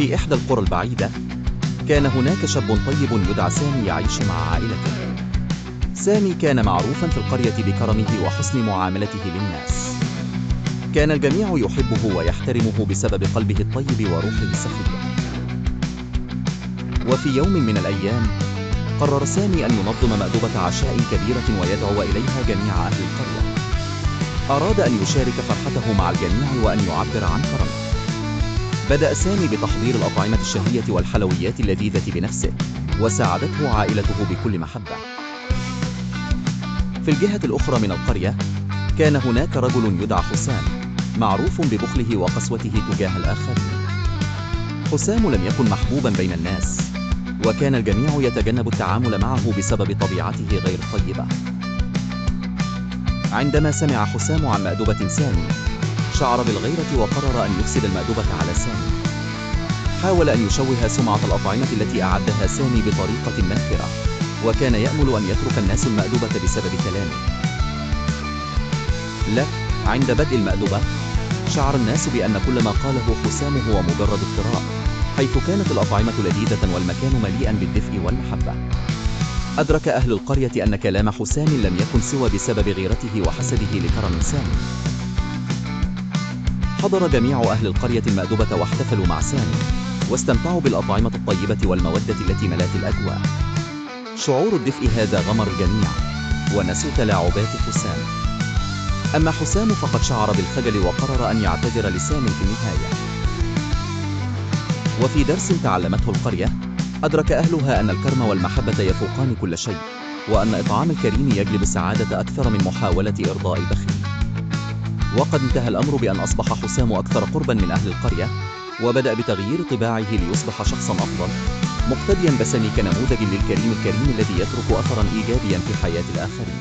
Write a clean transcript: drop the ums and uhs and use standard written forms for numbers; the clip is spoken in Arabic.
في إحدى القرى البعيدة، كان هناك شاب طيب يدعى سامي يعيش مع عائلته. سامي كان معروفا في القرية بكرمه وحسن معاملته للناس. كان الجميع يحبه ويحترمه بسبب قلبه الطيب وروحه السخية. وفي يوم من الأيام، قرر سامي أن ينظم مأدبة عشاء كبيرة ويدعو إليها جميع أهل القرية. أراد أن يشارك فرحته مع الجميع وأن يعبر عن كرمه. بدأ سامي بتحضير الأطعمة الشهية والحلويات اللذيذة بنفسه، وساعدته عائلته بكل محبة. في الجهة الأخرى من القرية، كان هناك رجل يدعى حسام، معروف ببخله وقسوته تجاه الآخرين. حسام لم يكن محبوبا بين الناس، وكان الجميع يتجنب التعامل معه بسبب طبيعته غير الطيبة. عندما سمع حسام عن مأدبة سامي، شعر بالغيرة وقرر أن يفسد المأدبة على سامي. حاول أن يشوه سمعة الأطعمة التي أعدها سامي بطريقة ماكرة، وكان يأمل أن يترك الناس المأدبة بسبب كلامه. عند بدء المأدبة، شعر الناس بأن كل ما قاله حسام هو مجرد افتراء، حيث كانت الأطعمة لذيذة والمكان مليئا بالدفء والمحبة. أدرك أهل القرية أن كلام حسام لم يكن سوى بسبب غيرته وحسده لكرم سامي. حضر جميع أهل القرية المأدبة واحتفلوا مع سامي، واستمتعوا بالأطعمة الطيبة والمودة التي ملأت الأجواء. شعور الدفء هذا غمر الجميع، ونسوا تلاعبات حسام. أما حسام فقد شعر بالخجل وقرر أن يعتذر لسامي في النهاية. وفي درس تعلمته القرية، أدرك أهلها أن الكرم والمحبة يفوقان كل شيء، وأن إطعام الكريم يجلب السعادة أكثر من محاولة إرضاء البخيل. وقد انتهى الأمر بأن أصبح حسام أكثر قربا من أهل القرية، وبدأ بتغيير طباعه ليصبح شخصا أفضل، مقتديا بسامي كنموذج للكريم الذي يترك أثرا إيجابيا في حياة الآخرين.